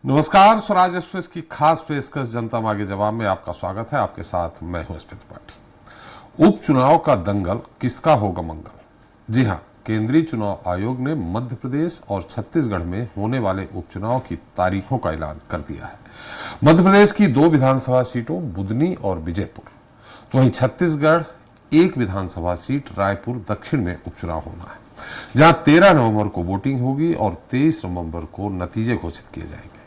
नमस्कार, स्वराज एक्सप्रेस की खास पेशकश जनता मांगे जवाब में आपका स्वागत है। आपके साथ मैं हूं स्मित पाठी। उपचुनाव का दंगल, किसका होगा मंगल? जी हां, केंद्रीय चुनाव आयोग ने मध्य प्रदेश और छत्तीसगढ़ में होने वाले उपचुनाव की तारीखों का ऐलान कर दिया है। मध्य प्रदेश की 2 विधानसभा सीटों बुदनी और विजयपुर, तो वहीं छत्तीसगढ़ 1 विधानसभा सीट रायपुर दक्षिण में उपचुनाव होना है, जहां 13 नवंबर को वोटिंग होगी और 23 नवंबर को नतीजे घोषित किए जाएंगे।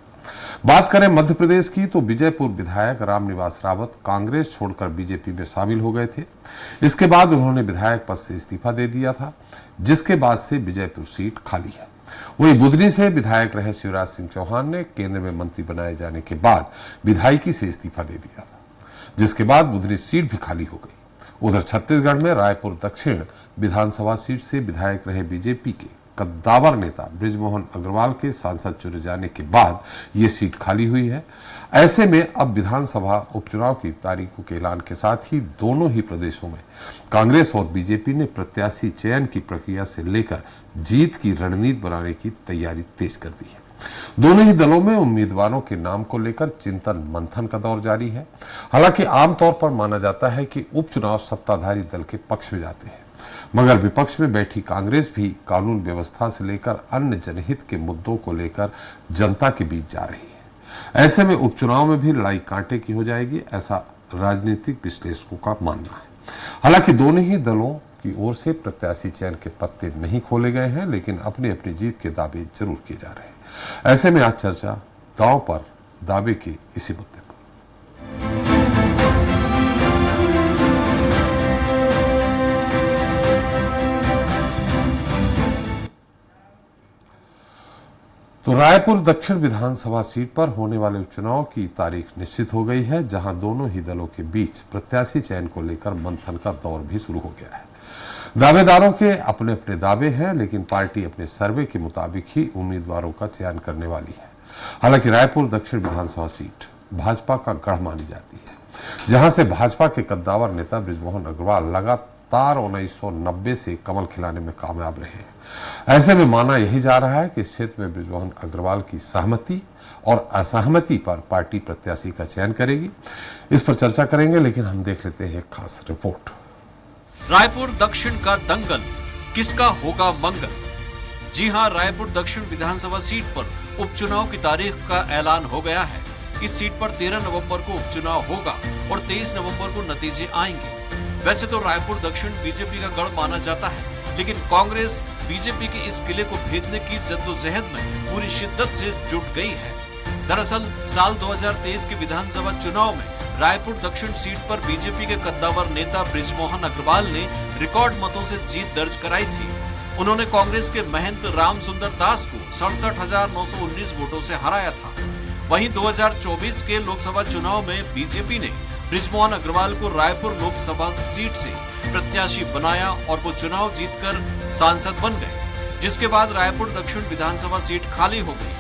बात करें मध्य प्रदेश की, तो विजयपुर विधायक रामनिवास रावत कांग्रेस छोड़कर बीजेपी में शामिल हो गए थे। इसके बाद उन्होंने विधायक पद से इस्तीफा दे दिया था, जिसके बाद से विजयपुर सीट खाली है। वहीं बुदनी से विधायक रहे शिवराज सिंह चौहान ने केंद्र में मंत्री बनाए जाने के बाद विधायकी से इस्तीफा दे दिया था, जिसके बाद बुदनी सीट भी खाली हो गई। उधर छत्तीसगढ़ में रायपुर दक्षिण विधानसभा सीट से विधायक रहे बीजेपी के कद्दावर नेता बृजमोहन अग्रवाल के सांसद चुने जाने के बाद ये सीट खाली हुई है। ऐसे में अब विधानसभा उपचुनाव की तारीखों के ऐलान के साथ ही दोनों ही प्रदेशों में कांग्रेस और बीजेपी ने प्रत्याशी चयन की प्रक्रिया से लेकर जीत की रणनीति बनाने की तैयारी तेज कर दी है। दोनों ही दलों में उम्मीदवारों के नाम को लेकर चिंतन मंथन का दौर जारी है। हालांकि आमतौर पर माना जाता है कि उपचुनाव सत्ताधारी दल के पक्ष में जाते हैं, मगर विपक्ष में बैठी कांग्रेस भी कानून व्यवस्था से लेकर अन्य जनहित के मुद्दों को लेकर जनता के बीच जा रही है। ऐसे में उपचुनाव में भी लड़ाई कांटे की हो जाएगी, ऐसा राजनीतिक विश्लेषकों का मानना है। हालांकि दोनों ही दलों की ओर से प्रत्याशी चयन के पत्ते नहीं खोले गए हैं, लेकिन अपनी अपनी जीत के दावे जरूर किए जा रहे हैं। ऐसे में आज चर्चा दांव पर दावे के इसी मुद्दे पर। तो रायपुर दक्षिण विधानसभा सीट पर होने वाले उपचुनाव की तारीख निश्चित हो गई है, जहां दोनों ही दलों के बीच प्रत्याशी चयन को लेकर मंथन का दौर भी शुरू हो गया है। दावेदारों के अपने अपने दावे हैं, लेकिन पार्टी अपने सर्वे के मुताबिक ही उम्मीदवारों का चयन करने वाली है। हालांकि रायपुर दक्षिण विधानसभा सीट भाजपा का गढ़ मानी जाती है, जहां से भाजपा के कद्दावर नेता बृजमोहन अग्रवाल लगातार 1990 से कमल खिलाने में कामयाब रहे हैं। ऐसे में माना यही जा रहा है कि इस क्षेत्र में बृजमोहन अग्रवाल की सहमति और असहमति पर पार्टी प्रत्याशी का चयन करेगी। इस पर चर्चा करेंगे, लेकिन हम देख लेते हैं एक खास रिपोर्ट। रायपुर दक्षिण का दंगल, किसका होगा मंगल? जी हां, रायपुर दक्षिण विधानसभा सीट पर उपचुनाव की तारीख का ऐलान हो गया है। इस सीट पर 13 नवंबर को उपचुनाव होगा और 23 नवंबर को नतीजे आएंगे। वैसे तो रायपुर दक्षिण बीजेपी का गढ़ माना जाता है, लेकिन कांग्रेस बीजेपी के इस किले को भेदने की जद्दोजहद में पूरी शिद्दत से जुट गई है। दरअसल साल 2023 के विधानसभा चुनाव में रायपुर दक्षिण सीट पर बीजेपी के कद्दावर नेता बृजमोहन अग्रवाल ने रिकॉर्ड मतों से जीत दर्ज कराई थी। उन्होंने कांग्रेस के महंत राम सुंदर दास को 67,919 वोटों से हराया था। वहीं 2024 के लोकसभा चुनाव में बीजेपी ने बृजमोहन अग्रवाल को रायपुर लोकसभा सीट से प्रत्याशी बनाया और वो चुनाव जीतकर सांसद बन गए, जिसके बाद रायपुर दक्षिण विधानसभा सीट खाली हो गई।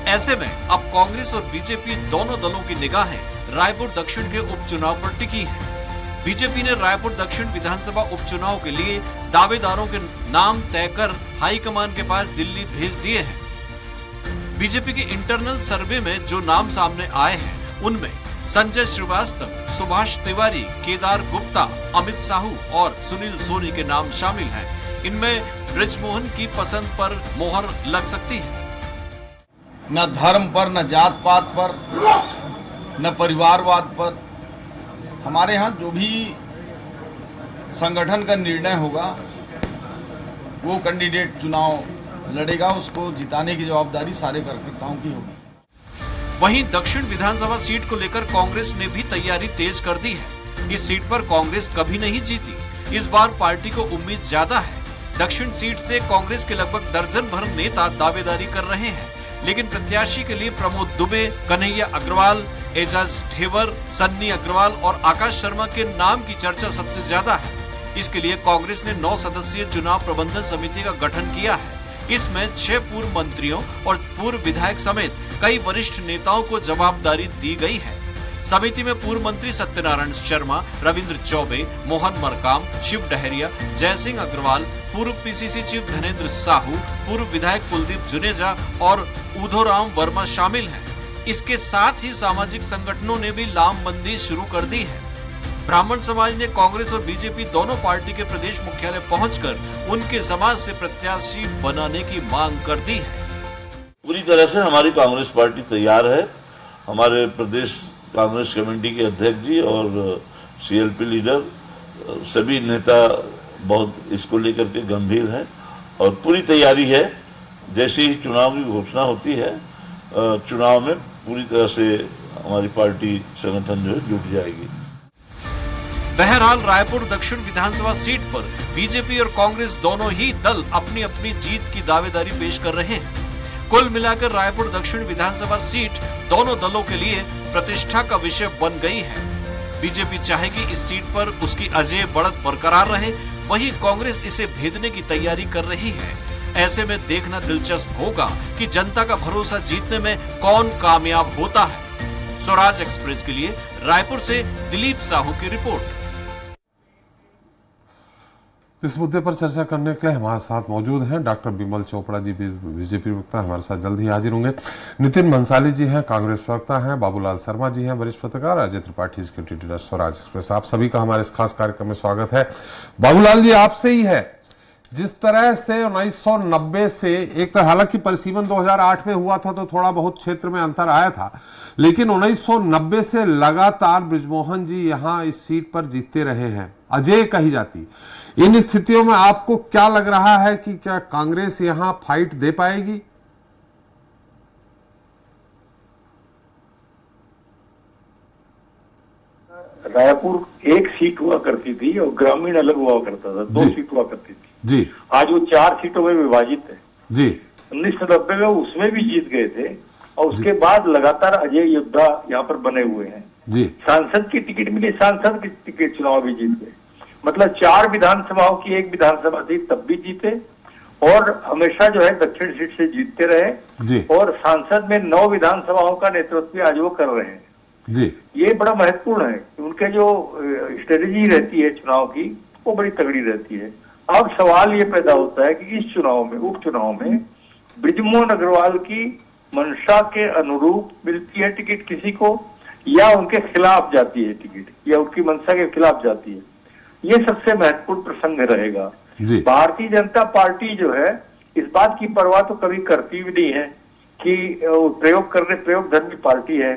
ऐसे में अब कांग्रेस और बीजेपी दोनों दलों की निगाहें रायपुर दक्षिण के उपचुनाव पर टिकी है। बीजेपी ने रायपुर दक्षिण विधानसभा उपचुनाव के लिए दावेदारों के नाम तय कर हाईकमान के पास दिल्ली भेज दिए हैं। बीजेपी के इंटरनल सर्वे में जो नाम सामने आए हैं, उनमें संजय श्रीवास्तव, सुभाष तिवारी, केदार गुप्ता, अमित साहू और सुनील सोनी के नाम शामिल हैं। इनमें बृजमोहन की पसंद पर मोहर लग सकती है। न धर्म पर, न जात पात पर, न परिवारवाद पर। हमारे यहाँ जो भी संगठन का निर्णय होगा, वो कैंडिडेट चुनाव लड़ेगा, उसको जिताने की जवाबदारी सारे कार्यकर्ताओं की होगी। वहीं दक्षिण विधानसभा सीट को लेकर कांग्रेस ने भी तैयारी तेज कर दी है। इस सीट पर कांग्रेस कभी नहीं जीती, इस बार पार्टी को उम्मीद ज्यादा है। दक्षिण सीट से कांग्रेस के लगभग दर्जन भर नेता दावेदारी कर रहे हैं, लेकिन प्रत्याशी के लिए प्रमोद दुबे, कन्हैया अग्रवाल, एजाज ढेबर, सन्नी अग्रवाल और आकाश शर्मा के नाम की चर्चा सबसे ज्यादा है। इसके लिए कांग्रेस ने 9 सदस्यीय चुनाव प्रबंधन समिति का गठन किया है। इसमें 6 पूर्व मंत्रियों और पूर्व विधायक समेत कई वरिष्ठ नेताओं को जवाबदारी दी गई है। समिति में पूर्व मंत्री सत्यनारायण शर्मा, रविंद्र चौबे, मोहन मरकाम, शिव डहरिया, जयसिंह अग्रवाल, पूर्व पीसीसी चीफ धनेंद्र साहू, पूर्व विधायक कुलदीप जुनेजा और उधोराम वर्मा शामिल हैं। इसके साथ ही सामाजिक संगठनों ने भी लामबंदी शुरू कर दी है। ब्राह्मण समाज ने कांग्रेस और बीजेपी दोनों पार्टी के प्रदेश मुख्यालय पहुंचकर उनके समाज से प्रत्याशी बनाने की मांग कर दी है। पूरी तरह से हमारी कांग्रेस पार्टी तैयार है। हमारे प्रदेश कांग्रेस कमेटी के अध्यक्ष जी और सीएलपी लीडर सभी नेता बहुत इसको लेकर के गंभीर हैं और पूरी तैयारी है। जैसे ही चुनाव की घोषणा होती है, चुनाव में पूरी तरह से हमारी पार्टी संगठन जो है जुट जाएगी। बहरहाल रायपुर दक्षिण विधानसभा सीट पर बीजेपी और कांग्रेस दोनों ही दल अपनी अपनी जीत की दावेदारी पेश कर रहे हैं। कुल मिलाकर रायपुर दक्षिण विधानसभा सीट दोनों दलों के लिए प्रतिष्ठा का विषय बन गई है। बीजेपी चाहेगी इस सीट पर उसकी अजेय बढ़त बरकरार रहे, वहीं कांग्रेस इसे भेदने की तैयारी कर रही है। ऐसे में देखना दिलचस्प होगा कि जनता का भरोसा जीतने में कौन कामयाब होता है। स्वराज एक्सप्रेस के लिए रायपुर से दिलीप साहू की रिपोर्ट। इस मुद्दे पर चर्चा करने के लिए हमारे साथ मौजूद हैं डॉक्टर बिमल चोपड़ा जी, बीजेपी प्रवक्ता, हमारे साथ जल्द ही हाजिर होंगे। नितिन भंसाली जी हैं, कांग्रेस प्रवक्ता हैं। बाबूलाल शर्मा जी हैं, वरिष्ठ पत्रकार। Ajay Tripathi security desk Swaraj express. आप सभी का हमारे इस खास कार्यक्रम में स्वागत है। बाबूलाल जी, आपसे ही है, जिस तरह से 1990 से एक तरह, हालांकि परिसीमन 2008 में हुआ था तो थोड़ा बहुत क्षेत्र में अंतर आया था, लेकिन 1990 से लगातार बृजमोहन जी यहां इस सीट पर जीतते रहे हैं, अजय कही जाती। इन स्थितियों में आपको क्या लग रहा है कि क्या कांग्रेस यहां फाइट दे पाएगी? रायपुर एक सीट हुआ करती थी और ग्रामीण अलग हुआ करता था, दो सीट हुआ करती थी जी। आज वो 4 सीटों में विभाजित है जी। 1990 में उसमें भी जीत गए थे और उसके बाद लगातार अजय योद्धा यहाँ पर बने हुए हैं जी। सांसद की टिकट मिली, सांसद की टिकट चुनाव भी जीत गए। मतलब 4 विधानसभाओं की एक विधानसभा थी तब भी जीते और हमेशा जो है दक्षिण सीट से जीतते रहे जी। और सांसद में 9 विधानसभाओं का नेतृत्व आज वो कर रहे हैं जी। ये बड़ा महत्वपूर्ण है। उनके जो स्ट्रेटेजी रहती है चुनाव की वो बड़ी तगड़ी रहती है। अब सवाल ये पैदा होता है कि इस चुनाव में, उपचुनाव में बृजमोहन अग्रवाल की मंशा के अनुरूप मिलती है टिकट किसी को या उनके खिलाफ जाती है टिकट या उनकी मंशा के खिलाफ जाती है। ये सबसे महत्वपूर्ण प्रसंग रहेगा। भारतीय जनता पार्टी जो है इस बात की परवाह तो कभी करती भी नहीं है कि प्रयोग धर्मी पार्टी है।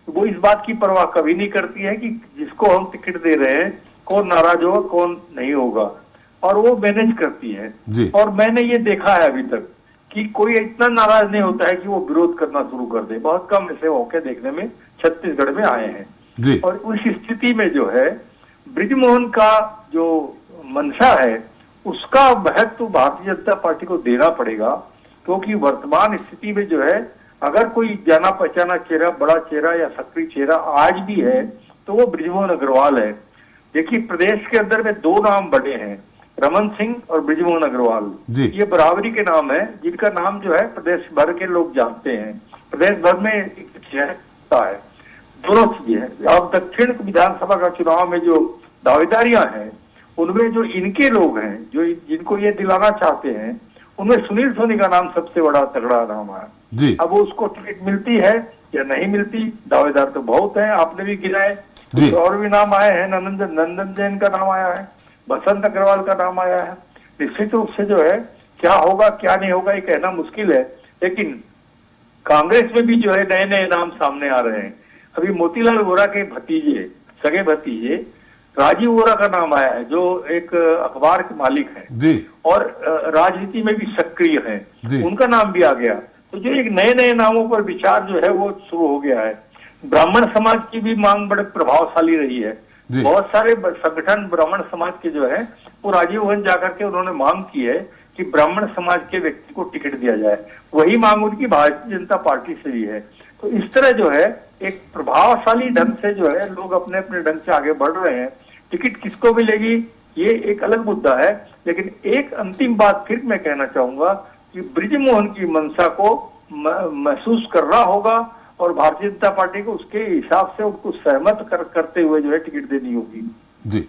वो इस बात की परवाह कभी नहीं करती है कि जिसको हम टिकट दे रहे हैं कौन नाराज होगा कौन नहीं होगा, और वो मैनेज करती है जी। और मैंने ये देखा है अभी तक कि कोई इतना नाराज नहीं होता है कि वो विरोध करना शुरू कर दे। बहुत कम ऐसे मौके देखने में छत्तीसगढ़ में आए हैं जी। और उस स्थिति में जो है बृजमोहन का जो मंशा है उसका महत्व तो भारतीय जनता पार्टी को देना पड़ेगा, क्योंकि वर्तमान स्थिति में जो है अगर कोई जाना पहचाना चेहरा, बड़ा चेहरा या सक्रिय चेहरा आज भी है तो वो बृजमोहन अग्रवाल है। देखिए प्रदेश के अंदर में 2 नाम बड़े हैं, रमन सिंह और बृजमोहन अग्रवाल। ये बराबरी के नाम है जिनका नाम जो है प्रदेश भर के लोग जानते हैं, प्रदेश भर में है दोनों चीजें हैं। अब दक्षिण विधानसभा का चुनाव में जो दावेदारियां हैं उनमें जो इनके लोग हैं जो जिनको ये दिलाना चाहते हैं उनमें सुनील सोनी का नाम सबसे बड़ा तगड़ा नाम है। अब उसको टिकट मिलती है या नहीं मिलती, दावेदार तो बहुत हैं, आपने भी गिनाए, और भी नाम आए हैं, नंदन जैन का नाम आया है, बसंत अग्रवाल का नाम आया है। निश्चित रूप से जो है क्या होगा क्या नहीं होगा ये कहना मुश्किल है, लेकिन कांग्रेस में भी जो है नए नए नाम सामने आ रहे हैं। अभी मोतीलाल वोरा के भतीजे, सगे भतीजे राजीव वोरा का नाम आया है जो एक अखबार के मालिक हैं और राजनीति में भी सक्रिय हैं, उनका नाम भी आ गया। तो जो एक नए नए नामों पर विचार जो है वो शुरू हो गया है। ब्राह्मण समाज की भी मांग बड़े प्रभावशाली रही है। बहुत सारे संगठन ब्राह्मण समाज के जो है वो राजीव भवन जाकर के उन्होंने मांग की है कि ब्राह्मण समाज के व्यक्ति को टिकट दिया जाए। वही मांग उनकी भारतीय जनता पार्टी से भी है। तो इस तरह जो है एक प्रभावशाली ढंग से जो है लोग अपने अपने ढंग से आगे बढ़ रहे हैं। टिकट किसको मिलेगी ये एक अलग मुद्दा है, लेकिन एक अंतिम बात फिर मैं कहना चाहूंगा कि बृजमोहन की मंशा को महसूस करना होगा और भारतीय जनता पार्टी को उसके हिसाब से उनको सहमत करते हुए जो है टिकट देनी होगी। जी,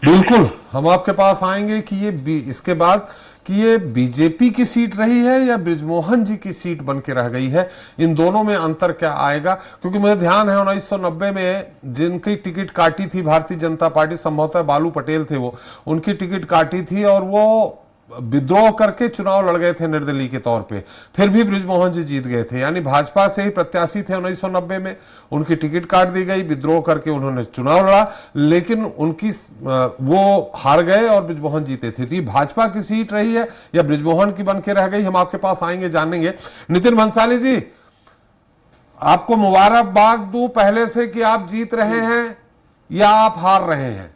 बिल्कुल, हम आपके पास आएंगे कि इसके बाद कि ये बीजेपी की सीट रही है या बृजमोहन जी की सीट बन के रह गई है, इन दोनों में अंतर क्या आएगा। क्योंकि मुझे ध्यान है 1990 में जिनकी टिकट काटी थी भारतीय जनता पार्टी, संभवतः बालू पटेल थे वो, उनकी टिकट काटी थी और वो विद्रोह करके चुनाव लड़ गए थे निर्दलीय के तौर पे, फिर भी बृजमोहन जी जीत गए थे। यानी भाजपा से ही प्रत्याशी थे 1990 में, उनकी टिकट काट दी गई, विद्रोह करके उन्होंने चुनाव लड़ा, लेकिन उनकी वो हार गए और बृजमोहन जीते थे। तो ये भाजपा की सीट रही है या बृजमोहन की बन के रह गई, हम आपके पास आएंगे जानेंगे। नितिन भंसाली जी, आपको मुबारकबाद दूं पहले से कि आप जीत रहे हैं या आप हार रहे हैं?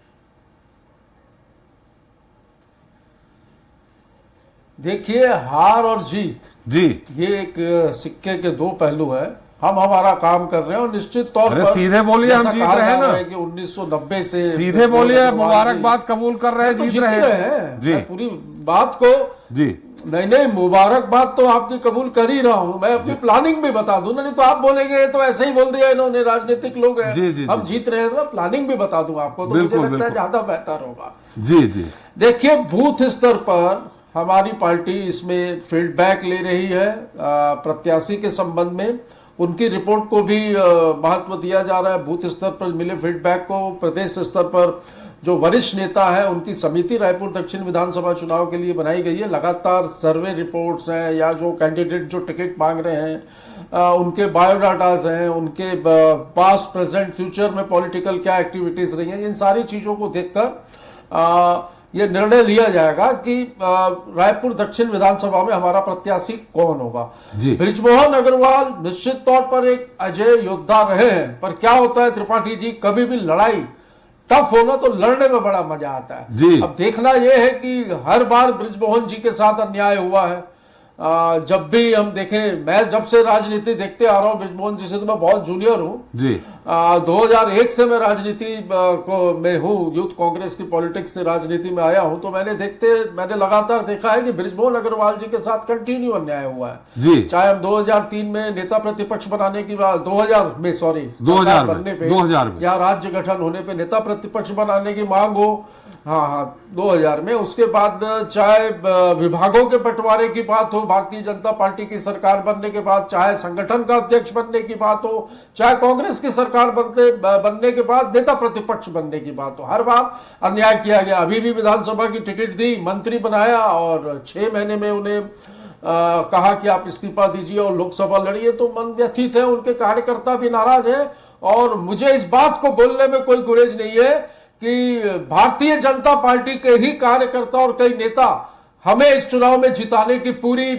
देखिए, हार और जीत जी, ये एक सिक्के के दो पहलू है। हम हमारा काम कर रहे हैं और निश्चित तौर पर सीधे बोलिए, हम जीत रहे हैं ना कि 1990 से सीधे बोलिए, मुबारकबाद कबूल कर रहे हैं, जीत रहे हैं जी। पूरी बात को जी नहीं, मुबारकबाद तो आपकी कबूल कर ही रहा हूं मैं, अपनी प्लानिंग भी बता दूं ना, नहीं तो आप बोलेंगे तो ऐसे ही बोल दिया इन्होंने, राजनीतिक लोग हैं। जी, हम जीत रहे हैं तो मैं प्लानिंग भी बता दूं आपको, तो मुझे लगता है ज्यादा बेहतर होगा। जी जी, देखिए, बूथ स्तर पर हमारी पार्टी इसमें फीडबैक ले रही है प्रत्याशी के संबंध में, उनकी रिपोर्ट को भी महत्व दिया जा रहा है। बूथ स्तर पर मिले फीडबैक को प्रदेश स्तर पर जो वरिष्ठ नेता है उनकी समिति रायपुर दक्षिण विधानसभा चुनाव के लिए बनाई गई है। लगातार सर्वे रिपोर्ट्स हैं या जो कैंडिडेट जो टिकट मांग रहे हैं उनके बायोडाटाज हैं, उनके पास्ट प्रेजेंट फ्यूचर में पॉलिटिकल क्या एक्टिविटीज रही हैं, इन सारी चीजों को देखकर ये निर्णय लिया जाएगा कि रायपुर दक्षिण विधानसभा में हमारा प्रत्याशी कौन होगा। बृजमोहन अग्रवाल निश्चित तौर पर एक अजय योद्धा रहे हैं, पर क्या होता है त्रिपाठी जी, कभी भी लड़ाई टफ होना तो लड़ने में बड़ा मजा आता है। अब देखना यह है कि हर बार बृजमोहन जी के साथ अन्याय हुआ है। जब भी हम देखें, मैं जब से राजनीति देखते आ रहा हूं बृजमोहन जी से, तो मैं बहुत जूनियर हूं जी। 2001 से मैं राजनीति में हूं, यूथ कांग्रेस की पॉलिटिक्स से राजनीति में आया हूं, तो मैंने लगातार देखा है कि बृजमोहन अग्रवाल जी के साथ कंटिन्यू अन्याय हुआ है जी। चाहे हम 2003 में नेता प्रतिपक्ष बनाने की बात, 2000 में या राज्य गठन होने पे नेता प्रतिपक्ष बनाने की मांग हो, हाँ 2000 में, उसके बाद चाहे विभागों के बंटवारे की बात हो भारतीय जनता पार्टी की सरकार बनने के बाद, चाहे संगठन का अध्यक्ष बनने की बात हो, चाहे कांग्रेस की सरकार बनने के बाद नेता प्रतिपक्ष बनने की बात हो, हर बार अन्याय किया गया। अभी भी विधानसभा की टिकट दी, मंत्री बनाया और 6 महीने में उन्हें कहा कि आप इस्तीफा दीजिए और लोकसभा लड़िए, तो मन व्यथित है, उनके कार्यकर्ता भी नाराज है। और मुझे इस बात को बोलने में कोई गुरेज नहीं है कि भारतीय जनता पार्टी के ही कार्यकर्ता और कई नेता हमें इस चुनाव में जिताने की पूरी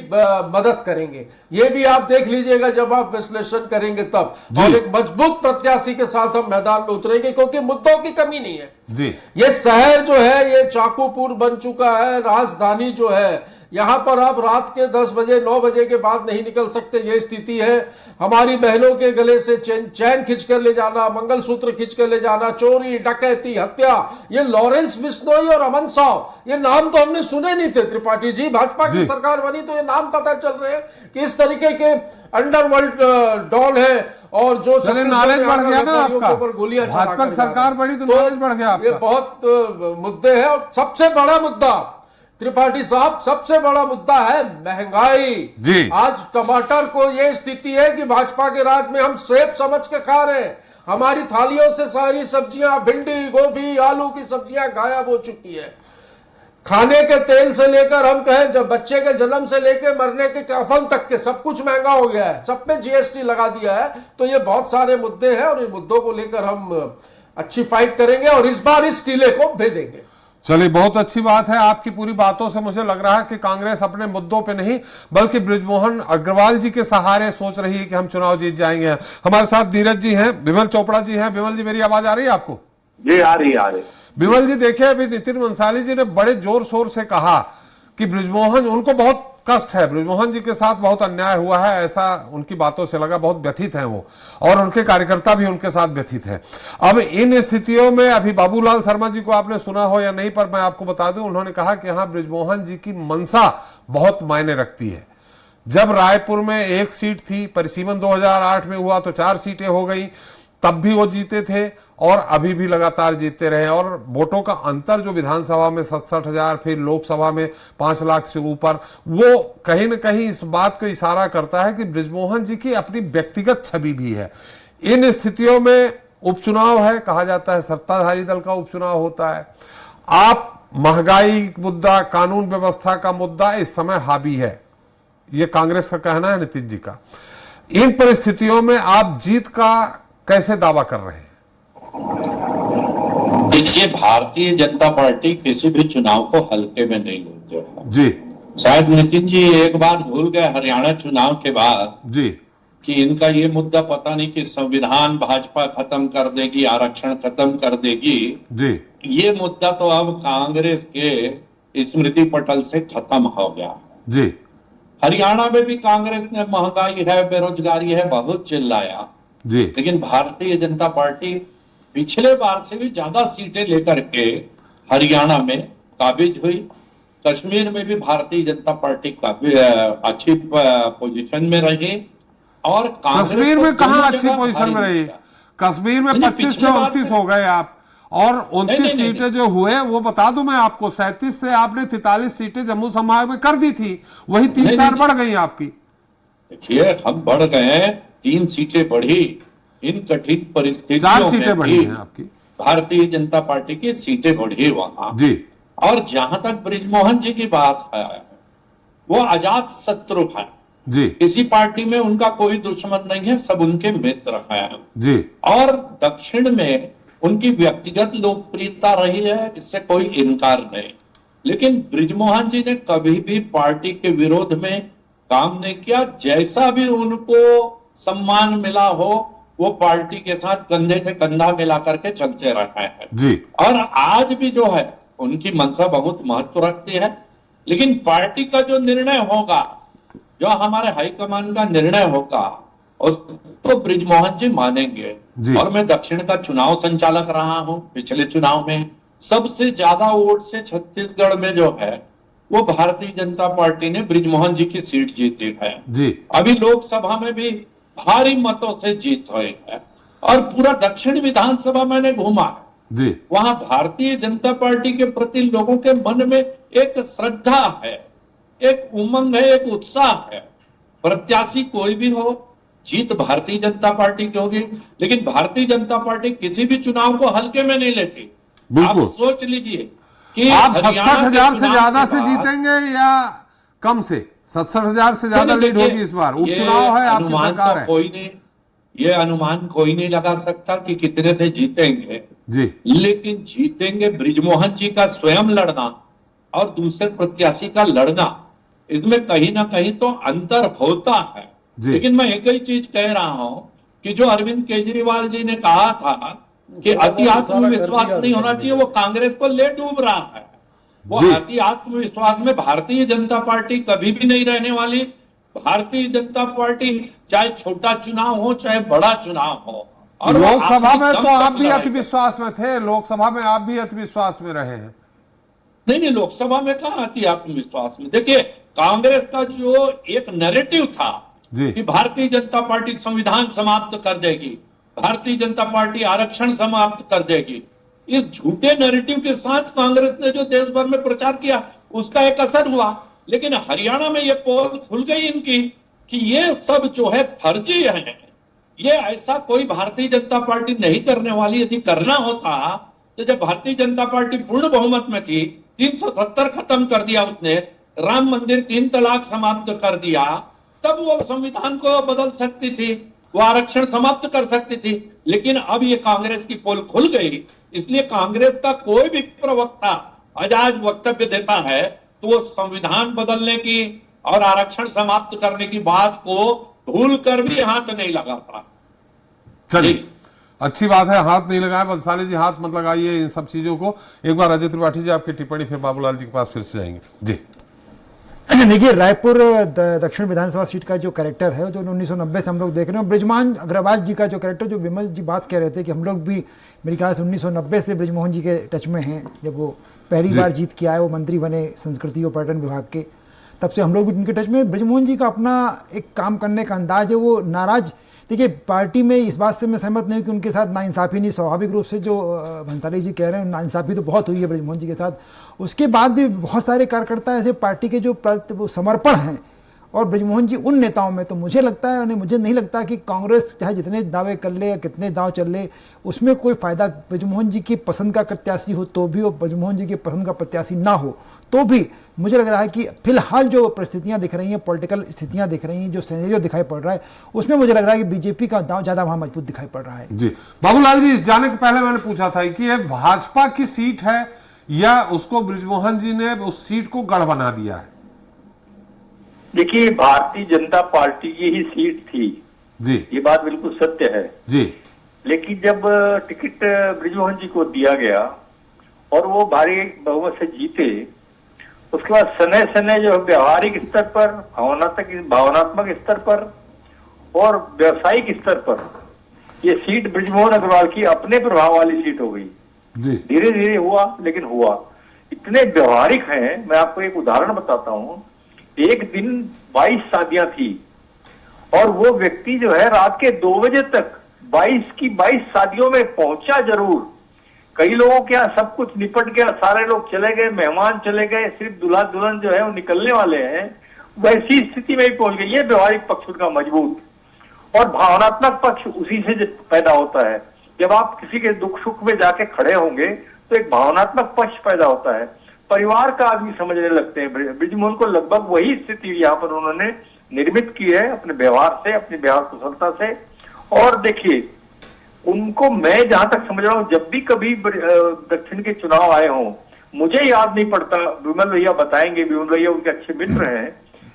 मदद करेंगे। ये भी आप देख लीजिएगा जब आप विश्लेषण करेंगे तब, और एक मजबूत प्रत्याशी के साथ हम मैदान में उतरेंगे, क्योंकि मुद्दों की कमी नहीं है जी। ये शहर जो है ये चाकूपुर बन चुका है, राजधानी जो है, यहां पर आप रात के 10 बजे 9 बजे के बाद नहीं निकल सकते, ये स्थिति है। हमारी बहनों के गले से चैन खींच कर ले जाना, मंगलसूत्र खींच कर ले जाना, चोरी, डकैती, हत्या, ये लॉरेंस बिश्नोई और अमन साव, ये नाम तो हमने सुने नहीं थे त्रिपाठी जी। भाजपा की सरकार बनी तो ये नाम पता चल रहे हैं कि इस तरीके के अंडरवर्ल्ड डॉन है, और जो नॉलेज बढ़ गया ना आपका, गोलियां भाजपा सरकार बड़ी तो नॉलेज बढ़ गया आपका। ये बहुत मुद्दे हैं, और सबसे बड़ा मुद्दा त्रिपाठी साहब, सबसे बड़ा मुद्दा है महंगाई जी। आज टमाटर को ये स्थिति है कि भाजपा के राज में हम सेब समझ के खा रहे हैं, हमारी थालियों से सारी सब्जियां, भिंडी, गोभी, आलू की सब्जियां गायब हो चुकी है। खाने के तेल से लेकर हम कहें जब बच्चे के जन्म से लेकर मरने के कफन तक के सब कुछ महंगा हो गया है, सब पे जीएसटी लगा दिया है। तो ये बहुत सारे मुद्दे हैं और इन मुद्दों को लेकर हम अच्छी फाइट करेंगे और इस बार इस किले को भेदेंगे। चलिए, बहुत अच्छी बात है। आपकी पूरी बातों से मुझे लग रहा है कि कांग्रेस अपने मुद्दों पे नहीं बल्कि बृजमोहन अग्रवाल जी के सहारे सोच रही है कि हम चुनाव जीत जाएंगे। हमारे साथ धीरज जी हैं, विमल चोपड़ा जी हैं। विमल जी, मेरी आवाज आ रही है आपको? जी आ रही। विमल जी, देखिए, अभी नितिन भंसाली जी ने बड़े जोर शोर से कहा कि बृजमोहन, उनको बहुत कष्ट है, बृजमोहन जी के साथ बहुत अन्याय हुआ है, ऐसा उनकी बातों से लगा, बहुत व्यथित हैं वो, और उनके कार्यकर्ता भी उनके साथ व्यथित हैं। अब इन स्थितियों में अभी बाबूलाल शर्मा जी को आपने सुना हो या नहीं, पर मैं आपको बता दूं, उन्होंने कहा कि हाँ, बृजमोहन जी की मनसा बहुत मायने रखती है। जब रायपुर में 1 सीट थी, परिसीमन 2008 में हुआ तो 4 सीटें हो गई, तब भी वो जीते थे और अभी भी लगातार जीतते रहे। और वोटों का अंतर जो विधानसभा में 67,000, फिर लोकसभा में 5 लाख से ऊपर, वो कहीं ना कहीं इस बात को इशारा करता है कि बृजमोहन जी की अपनी व्यक्तिगत छवि भी है। इन स्थितियों में उपचुनाव है, कहा जाता है सत्ताधारी दल का उपचुनाव होता है। आप महंगाई मुद्दा, कानून व्यवस्था का मुद्दा इस समय हावी है, ये कांग्रेस का कहना है, नीतीश जी का। इन परिस्थितियों में आप जीत का कैसे दावा कर रहे हैं? देखिए, भारतीय जनता पार्टी किसी भी चुनाव को हल्के में नहीं लेते हैं जी। शायद नितिन जी एक बात भूल गए हरियाणा चुनाव के बाद जी कि इनका ये मुद्दा पता नहीं कि संविधान भाजपा खत्म कर देगी, आरक्षण खत्म कर देगी। जी। ये मुद्दा तो अब कांग्रेस के स्मृति पटल से खत्म हो गया जी। हरियाणा में भी कांग्रेस ने महंगाई है, बेरोजगारी है, बहुत चिल्लाया जी। लेकिन भारतीय जनता पार्टी पिछले बार से भी ज्यादा सीटें लेकर के हरियाणा में काबिज हुई। कश्मीर में भी भारतीय जनता पार्टी काफी अच्छी पोजीशन में रही। और कश्मीर में कहां अच्छी पोजीशन में रही? कश्मीर में 25 से 29 हो गए आप, और 29 सीटें जो हुए वो बता दूं मैं आपको, 37 से आपने 43 सीटें जम्मू संभाग में कर दी थी, वही 3-4 बढ़ गई आपकी। देखिए, हम बढ़ गए, 3 सीटें बढ़ी। इन कठिन 4 परिस्थितियों सीटें में बढ़ी भी हैं आपकी। भारतीय जनता पार्टी की सीटें बढ़ी वहां जी। और जहां तक बृजमोहन जी की बात है, वो अजात शत्रु है जी। किसी पार्टी में उनका कोई दुश्मन नहीं है, सब उनके मित्र हैं जी। और दक्षिण में उनकी व्यक्तिगत लोकप्रियता रही है, इससे कोई इनकार नहीं। लेकिन बृजमोहन जी ने कभी भी पार्टी के विरोध में काम नहीं किया। जैसा भी उनको सम्मान मिला हो, वो पार्टी के साथ कंधे से कंधा मिला करके चलते रहे हैं जी। और आज भी जो है उनकी मंशा बहुत महत्व रखती है। लेकिन पार्टी का जो निर्णय होगा, जो हमारे हाईकमान का निर्णय होगा, उसको बृजमोहन जी मानेंगे। और मैं दक्षिण का चुनाव संचालक रहा हूं। पिछले चुनाव में सबसे ज्यादा वोट से छत्तीसगढ़ में जो है वो भारतीय जनता पार्टी ने बृजमोहन जी की सीट जीती है जी। अभी लोकसभा में भी भारी मतों से जीत हुई है और पूरा दक्षिण विधानसभा मैंने घूमा जी। वहां भारतीय जनता पार्टी के प्रति लोगों के मन में एक श्रद्धा है, एक उमंग है, एक उत्साह है। प्रत्याशी कोई भी हो, जीत भारतीय जनता पार्टी की होगी। लेकिन भारतीय जनता पार्टी किसी भी चुनाव को हल्के में नहीं लेती। आप सोच लीजिए कि आप 67,000 से ज्यादा से जीतेंगे या कम से? 67,000 से ज्यादा लीड होगी इस बार। उपचुनाव है, आपकी सरकार है। कोई नहीं, ये अनुमान कोई नहीं लगा सकता कि कितने से जीतेंगे जी। लेकिन जीतेंगे। बृजमोहन जी का स्वयं लड़ना और दूसरे प्रत्याशी का लड़ना, इसमें कहीं ना कहीं तो अंतर होता है। लेकिन मैं एक ही चीज कह रहा हूं कि जो अरविंद केजरीवाल जी ने कहा था कि अति आत्मविश्वास नहीं होना चाहिए, वो कांग्रेस को ले डूब रहा है। वो अति आत्मविश्वास में भारतीय जनता पार्टी कभी भी नहीं रहने वाली। भारतीय जनता पार्टी चाहे छोटा चुनाव हो चाहे बड़ा चुनाव हो। और लोकसभा में तो आप भी अति विश्वास में थे, लोकसभा में आप भी अति विश्वास में रहे हैं। नहीं, लोकसभा में कहां अति आत्मविश्वास में। देखिए, कांग्रेस का जो एक नैरेटिव था कि भारतीय जनता पार्टी संविधान समाप्त कर देगी, भारतीय जनता पार्टी आरक्षण समाप्त कर देगी, इस झूठे नैरेटिव के साथ कांग्रेस ने जो देश भर में प्रचार किया उसका एक असर हुआ। लेकिन हरियाणा में ये पोल खुल गई इनकी कि ये सब जो है फर्जी है, ये ऐसा कोई भारतीय जनता पार्टी नहीं करने वाली। यदि करना होता तो जब भारतीय जनता पार्टी पूर्ण बहुमत में थी, 370 खत्म कर दिया उसने, राम मंदिर 3 तलाक समाप्त कर दिया, तब वो संविधान को बदल सकती थी, वो आरक्षण समाप्त कर सकती थी। लेकिन अब ये कांग्रेस की पोल खुल गई, इसलिए कांग्रेस का कोई भी प्रवक्ता आज वक्तव्य देता है तो वो संविधान बदलने की और आरक्षण समाप्त करने की बात को भूल कर भी हाथ नहीं लगाता। चलिए, अच्छी बात है, हाथ नहीं लगाए। बंसाली जी, हाथ मत लगाइए इन सब चीजों को। एक बार अजय त्रिपाठी जी आपकी टिप्पणी, फिर बाबूलाल जी के पास फिर से जाएंगे जी। देखिए, रायपुर दक्षिण विधानसभा सीट का जो कैरेक्टर है, जो 1990 से हम लोग देख रहे हैं, बृजमोहन अग्रवाल जी का जो कैरेक्टर, जो विमल जी बात कह रहे थे कि हम लोग भी मेरे ख्याल से 1990 से बृजमोहन जी के टच में हैं। जब वो पहली बार जीत के आए, वो मंत्री बने संस्कृति और पर्यटन विभाग के, तब से हम लोग भी उनके टच में। बृजमोहन जी का अपना एक काम करने का अंदाज है। वो नाराज, देखिए पार्टी में इस बात से मैं सहमत नहीं हूँ कि उनके साथ नाइंसाफ़ी नहीं, स्वाभाविक रूप से जो भंसाली जी कह रहे हैं नाइंसाफ़ी तो बहुत हुई है ब्रजमोहन जी के साथ। उसके बाद भी बहुत सारे कार्यकर्ता ऐसे पार्टी के जो समर्पण हैं और ब्रजमोहन जी उन नेताओं में, तो मुझे लगता है, मुझे नहीं लगता कि कांग्रेस चाहे जितने दावे कर ले या कितने दाव चल ले उसमें कोई फ़ायदा ब्रजमोहन जी की पसंद का प्रत्याशी हो तो भी और ब्रजमोहन जी की पसंद का प्रत्याशी ना हो तो भी मुझे लग रहा है कि फिलहाल जो परिस्थितियां दिख रही हैं, पॉलिटिकल स्थितियां दिख रही हैं, जो सिनेरियो दिखाई पड़ रहा है उसमें मुझे लग रहा है कि बीजेपी का दांव ज़्यादा वहाँ मजबूत दिखाई पड़ रहा है। जी बाबूलाल जी, जाने के पहले मैंने पूछा था कि ये भाजपा की सीट है या उसको ब्रजमोहन जी ने उस सीट को गढ़ बना दिया है? देखिए, भारतीय जनता पार्टी की ही सीट थी जी, ये बात बिल्कुल सत्य है जी, लेकिन जब टिकट ब्रजमोहन जी को दिया गया और वो भारी बहुमत से जीते, उसके बाद सने सने जो व्यवहारिक स्तर पर, भावनात्मक स्तर पर और व्यवसायिक स्तर पर ये सीट ब्रजमोहन अग्रवाल की अपने प्रभाव वाली सीट हो गई। धीरे धीरे हुआ, लेकिन हुआ। इतने व्यवहारिक हैं, मैं आपको एक उदाहरण बताता हूं। एक दिन 22 शादियां थी और वो व्यक्ति जो है रात के 2 बजे तक 22 की 22 शादियों में पहुंचा जरूर। कई लोगों के यहाँ सब कुछ निपट गया, सारे लोग चले गए, मेहमान चले गए, सिर्फ दूल्हा दुल्हन जो है वो निकलने वाले हैं, वैसी स्थिति में ही पहुंच गई। ये व्यवहारिक पक्ष उनका मजबूत और भावनात्मक पक्ष उसी से पैदा होता है। जब आप किसी के दुख सुख में जाके खड़े होंगे तो एक भावनात्मक पक्ष पैदा होता है, परिवार का आदमी समझने लगते हैं। ब्रजमोहन को लगभग वही स्थिति यहाँ पर उन्होंने निर्मित की है अपने व्यवहार से, अपनी व्यवहार कुशलता से। और देखिए, उनको मैं जहां तक समझ रहा हूं, जब भी कभी दक्षिण के चुनाव आए हों, मुझे याद नहीं पड़ता, विमल भैया बताएंगे, विमल भैया उनके अच्छे मित्र हैं,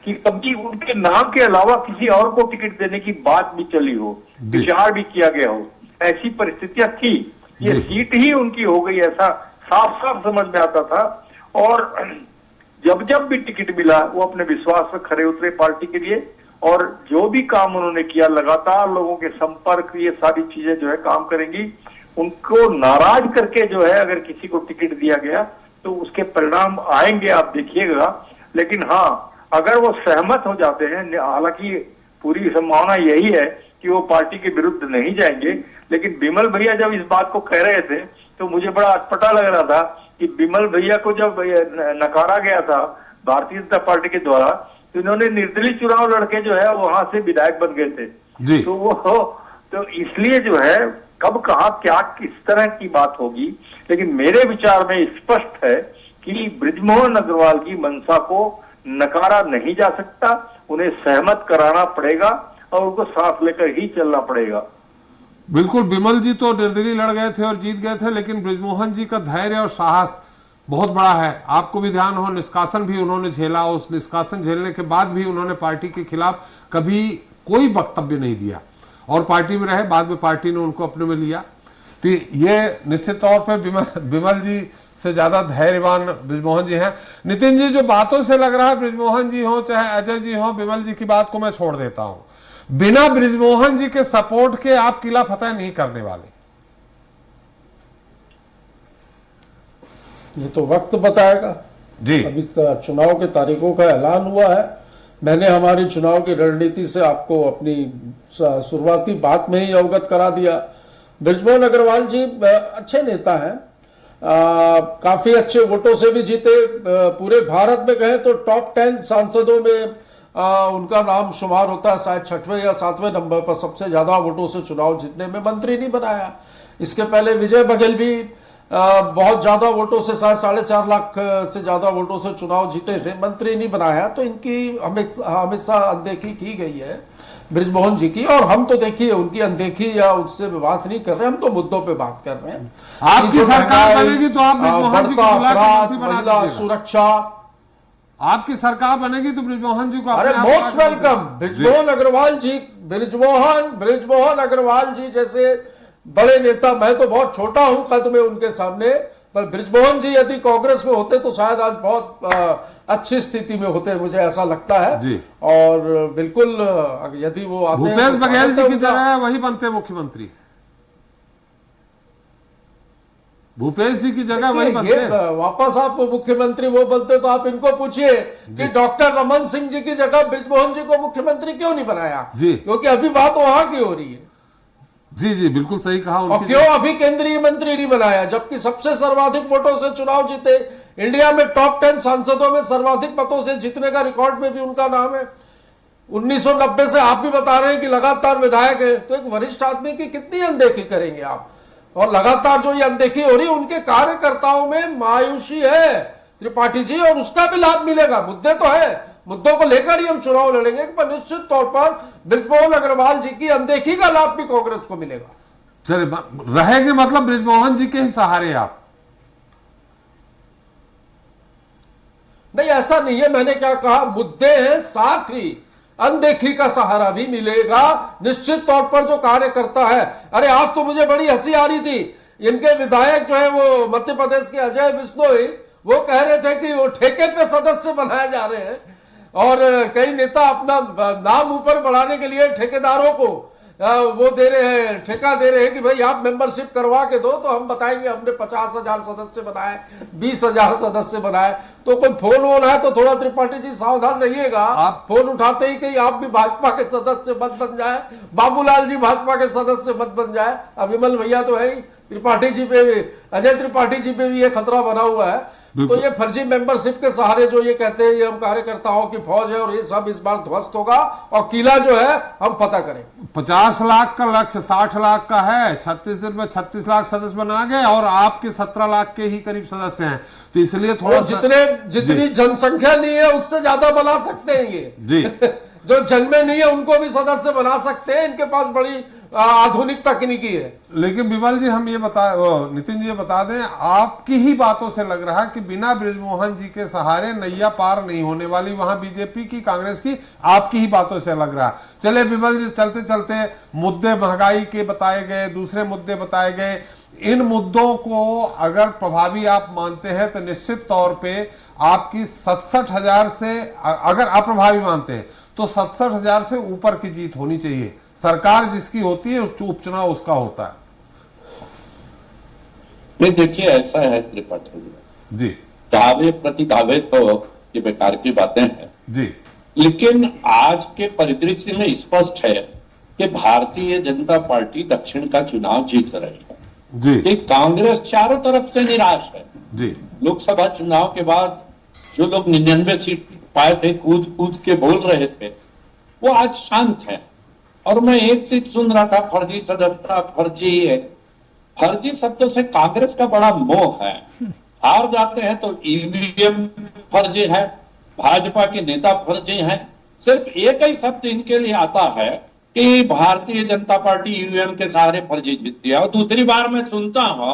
कि कभी उनके नाम के अलावा किसी और को टिकट देने की बात भी चली हो, विचार भी किया गया हो। ऐसी परिस्थितियां थी, ये सीट ही उनकी हो गई, ऐसा साफ साफ समझ में आता था। और जब जब भी टिकट मिला वो अपने विश्वास में खरे उतरे पार्टी के लिए, और जो भी काम उन्होंने किया, लगातार लोगों के संपर्क, ये सारी चीजें जो है काम करेंगी। उनको नाराज करके जो है अगर किसी को टिकट दिया गया तो उसके परिणाम आएंगे, आप देखिएगा। लेकिन हाँ, अगर वो सहमत हो जाते हैं, हालांकि पूरी संभावना यही है कि वो पार्टी के विरुद्ध नहीं जाएंगे, लेकिन बिमल भैया जब इस बात को कह रहे थे तो मुझे बड़ा अटपटा लग रहा था कि बिमल भैया को जब नकारा गया था भारतीय जनता पार्टी के द्वारा, तो इन्होंने निर्दलीय चुनाव लड़के जो है वहां से विधायक बन गए थे। तो वो तो इसलिए जो है कब कहा क्या किस तरह की बात होगी, लेकिन मेरे विचार में स्पष्ट है कि ब्रजमोहन अग्रवाल की मंशा को नकारा नहीं जा सकता, उन्हें सहमत कराना पड़ेगा और उनको साथ लेकर ही चलना पड़ेगा। बिल्कुल, बिमल जी तो निर्दलीय लड़ गए थे और जीत गए थे, लेकिन ब्रजमोहन जी का धैर्य और साहस बहुत बड़ा है। आपको भी ध्यान हो, निष्कासन भी उन्होंने झेला, उस निष्कासन झेलने के बाद भी उन्होंने पार्टी के खिलाफ कभी कोई वक्तव्य नहीं दिया और पार्टी में रहे। बाद में पार्टी ने उनको अपने में लिया। तो ये निश्चित तौर पर बिमल जी से ज्यादा धैर्यवान ब्रजमोहन जी हैं। नितिन जी, जो बातों से लग रहा है ब्रजमोहन जी हो चाहे अजय जी हो, बिमल जी की बात को मैं छोड़ देता हूं, बिना ब्रजमोहन जी के सपोर्ट के आप किला फतेह नहीं करने वाले। ये तो वक्त बताएगा जी। अभी चुनाव के तारीखों का ऐलान हुआ है। मैंने हमारी चुनाव की रणनीति से आपको अपनी शुरुआती बात में ही अवगत करा दिया। ब्रजमोहन अग्रवाल जी अच्छे नेता हैं, काफी अच्छे वोटों से भी जीते। पूरे भारत में कहें तो टॉप 10 सांसदों में उनका नाम शुमार होता है, शायद 6वें या 7वें नंबर पर सबसे ज्यादा वोटों से चुनाव जीतने में। मंत्री नहीं बनाया। इसके पहले विजय बघेल भी बहुत ज्यादा वोटों से, शायद 4.5 लाख से ज्यादा वोटों से चुनाव जीते थे, मंत्री नहीं बनाया। तो इनकी हमेशा अनदेखी की गई है ब्रजमोहन जी की, और हम तो देखिए उनकी अनदेखी या उससे बात नहीं कर रहे, हम तो मुद्दों पे बात कर रहे हैं। आपकी सरकार बनेगी तो आप ब्रजमोहन जी को बुला के मंत्री बना महिला सुरक्षा, आपकी सरकार बनेगी तो ब्रजमोहन जी को, अरे मोस्ट वेलकम ब्रजमोहन अग्रवाल जी। ब्रजमोहन अग्रवाल जी जैसे बड़े नेता, मैं तो बहुत छोटा हूं कद में उनके सामने, पर ब्रजमोहन जी यदि कांग्रेस में होते तो शायद आज बहुत अच्छी स्थिति में होते, मुझे ऐसा लगता है जी। और बिल्कुल यदि वो आते हैं, भूपेश बघेल जी की तरह वही बनते मुख्यमंत्री। भूपेश जी की जगह वही बनते ये वापस आप मुख्यमंत्री वो बनते तो आप इनको पूछिए कि डॉक्टर रमन सिंह जी की जगह बृजमोहन जी को मुख्यमंत्री क्यों नहीं बनाया जी, क्योंकि अभी बात वहां की हो रही है। जी जी बिल्कुल सही कहा। और क्यों अभी केंद्रीय मंत्री नहीं बनाया, जबकि सबसे सर्वाधिक वोटों से चुनाव जीते, इंडिया में टॉप 10 सांसदों में सर्वाधिक मतों से जीतने का रिकॉर्ड में भी उनका नाम है। 1990 से आप भी बता रहे हैं कि लगातार विधायक है, तो एक वरिष्ठ आदमी की कितनी अनदेखी करेंगे आप? और लगातार जो ये अनदेखी हो रही है उनके कार्यकर्ताओं में मायूसी है त्रिपाठी जी, और उसका भी लाभ मिलेगा। मुद्दे तो है, मुद्दों को लेकर ही हम चुनाव लड़ेंगे, पर निश्चित तौर पर बृजमोहन अग्रवाल जी की अनदेखी का लाभ भी कांग्रेस को मिलेगा। चलिए रहेंगे, मतलब बृजमोहन जी के ही सहारे आप? नहीं, ऐसा नहीं है। मैंने क्या कहा, मुद्दे हैं, साथ ही अनदेखी का सहारा भी मिलेगा निश्चित तौर पर जो कार्यकर्ता है। अरे आज तो मुझे बड़ी हंसी आ रही थी, इनके विधायक जो है वो मध्य प्रदेश के अजय बिश्नोई, वो कह रहे थे कि वो ठेके पे सदस्य बनाए जा रहे हैं, और कई नेता अपना नाम ऊपर बढ़ाने के लिए ठेकेदारों को वो दे रहे हैं, ठेका दे रहे हैं कि भाई आप मेंबरशिप करवा के दो, तो हम बताएंगे हमने 50,000 सदस्य बनाए, 20,000 सदस्य बनाए। तो कोई फोन वोन है तो थोड़ा त्रिपाठी जी सावधान रहिएगा, आप फोन उठाते ही कहीं आप भी भाजपा के सदस्य मत बन जाए, बाबूलाल जी भाजपा के सदस्य मत बन जाए। अब विमल भैया तो है ही, त्रिपाठी जी पे भी, अजय त्रिपाठी जी पे भी ये खतरा बना हुआ है। तो ये फर्जी मेंबरशिप के सहारे जो ये कहते हैं ये हम कार्यकर्ताओं की फौज है, और ये सब इस बार ध्वस्त होगा, और किला जो है हम पता करेंगे। 50 लाख का लक्ष्य 60 लाख का है, 36 दिन में 36 लाख सदस्य बना गए, और आपके 17 लाख के ही करीब सदस्य हैं, तो इसलिए थोड़ा जितनी जनसंख्या नहीं है उससे ज्यादा बना सकते हैं ये जी जो जन्मे नहीं है उनको भी सदस्य बना सकते हैं, इनके पास बड़ी आधुनिक तकनीकी है। लेकिन विमल जी हम ये नितिन जी ये बता दें, आपकी ही बातों से लग रहा है कि बिना बृजमोहन जी के सहारे नैया पार नहीं होने वाली, वहां बीजेपी की, कांग्रेस की, आपकी ही बातों से लग रहा है। चले विमल जी, चलते चलते मुद्दे महंगाई के बताए गए, दूसरे मुद्दे बताए गए, इन मुद्दों को अगर प्रभावी आप मानते हैं तो निश्चित तौर पे आपकी 67,000 से, अगर अप्रभावी मानते हैं तो 67,000 से ऊपर की जीत होनी चाहिए। सरकार जिसकी होती है उपचुनाव उसका होता है। नहीं, देखिए ऐसा है त्रिपाठी जी, दावे प्रति दावे तो ये बेकार की बातें हैं जी, लेकिन आज के परिदृश्य में स्पष्ट है कि भारतीय जनता पार्टी दक्षिण का चुनाव जीत रही है जी, कि कांग्रेस चारों तरफ से निराश है जी। लोकसभा चुनाव के बाद जो लोग 99 सीट पाए थे, कूद कूद के बोल रहे थे, वो आज शांत है। और मैं एक चीज सुन रहा था, फर्जी सदस्यता, फर्जी है, फर्जी शब्दों से कांग्रेस का बड़ा मोह है। हार जाते हैं तो ईवीएम फर्जी है, भाजपा के नेता फर्जी हैं। सिर्फ एक ही शब्द इनके लिए आता है कि भारतीय जनता पार्टी ईवीएम के सहारे फर्जी जीतती है। और दूसरी बार मैं सुनता हूं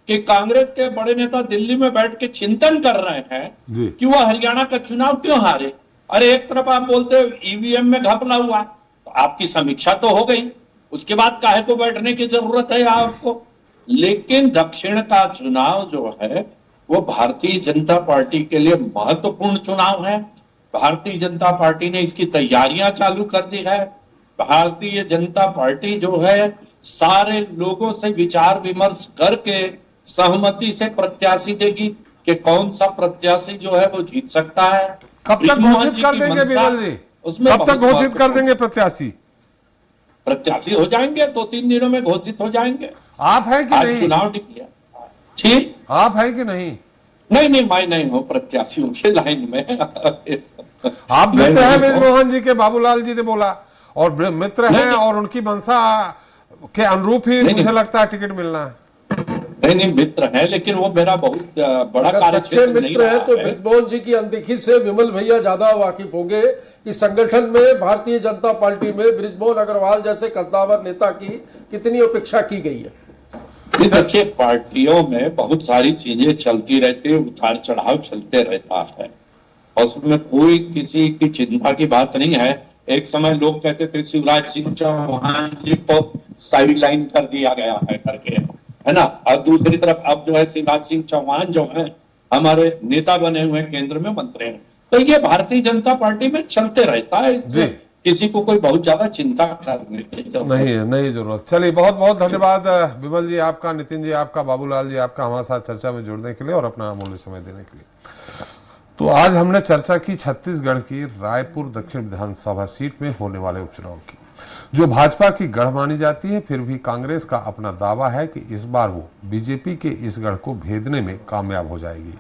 कि कांग्रेस के बड़े नेता दिल्ली में बैठ के चिंतन कर रहे हैं कि वह हरियाणा का चुनाव क्यों हारे। अरे एक तरफ आप बोलते हो ईवीएम में घपला हुआ, तो आपकी समीक्षा तो हो गई, उसके बाद काहे को बैठने की जरूरत है आपको। लेकिन दक्षिण का चुनाव जो है वो भारतीय जनता पार्टी के लिए महत्वपूर्ण चुनाव है। भारतीय जनता पार्टी ने इसकी तैयारियां चालू कर दी है। भारतीय जनता पार्टी जो है सारे लोगों से विचार विमर्श करके सहमति से प्रत्याशी देगी कि कौन सा प्रत्याशी जो है वो जीत सकता है। कब तक घोषित कर देंगे विमल जी? उसमें कब तक घोषित कर देंगे प्रत्याशी? प्रत्याशी हो जाएंगे, 2-3 दिनों में घोषित हो जाएंगे। आप है कि नहीं? चुनाव डिक्लेयर ठीक, आप है कि नहीं? नहीं, मैं नहीं हूँ प्रत्याशियों के लाइन में। आप मित्र हैं बृजमोहन जी के, बाबूलाल जी ने बोला, और मित्र हैं और उनकी मंशा के अनुरूप ही मुझे लगता है टिकट मिलना है। नहीं, मित्र है, लेकिन वो मेरा बहुत बड़ा सच्चे मित्र है तो बृजमोहन जी की अनदेखी से विमल भैया ज्यादा वाकिफ होंगे कि संगठन में भारतीय जनता पार्टी में बृजमोहन अग्रवाल जैसे कद्दावर नेता की कितनी अपेक्षा की गई है। देखिए, पार्टियों में बहुत सारी चीजें चलती रहती है, उतार चढ़ाव चलते रहता है, और उसमें कोई किसी की चिंता की बात नहीं है। एक समय लोग कहते थे शिवराज सिंह चौहान जी को साइड लाइन कर दिया गया है करके, है ना, और दूसरी तरफ अब जो है शिवराज सिंह चौहान जो है हमारे नेता बने हुए केंद्र में मंत्री हैं। तो ये भारतीय जनता पार्टी में चलते रहता है, इससे किसी को कोई बहुत ज्यादा चिंता करने की जरूरत नहीं है, नहीं जरूरत। चलिए, बहुत बहुत धन्यवाद विमल जी आपका, नितिन जी आपका, बाबूलाल जी आपका हमारे साथ चर्चा में जुड़ने के लिए और अपना अमूल्य समय देने के लिए। तो आज हमने चर्चा की छत्तीसगढ़ की रायपुर दक्षिण विधानसभा सीट में होने वाले उपचुनाव की, जो भाजपा की गढ़ मानी जाती है। फिर भी कांग्रेस का अपना दावा है कि इस बार वो बीजेपी के इस गढ़ को भेदने में कामयाब हो जाएगी।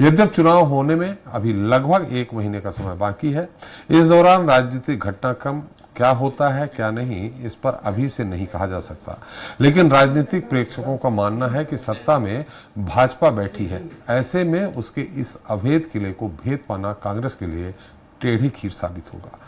यद्यप चुनाव होने में अभी लगभग 1 महीने का समय बाकी है। इस दौरान राजनीतिक घटनाक्रम क्या होता है क्या नहीं, इस पर अभी से नहीं कहा जा सकता, लेकिन राजनीतिक प्रेक्षकों का मानना है कि सत्ता में भाजपा बैठी है। ऐसे में उसके इस अभेद किले को भेद पाना कांग्रेस के लिए टेढ़ी खीर साबित होगा।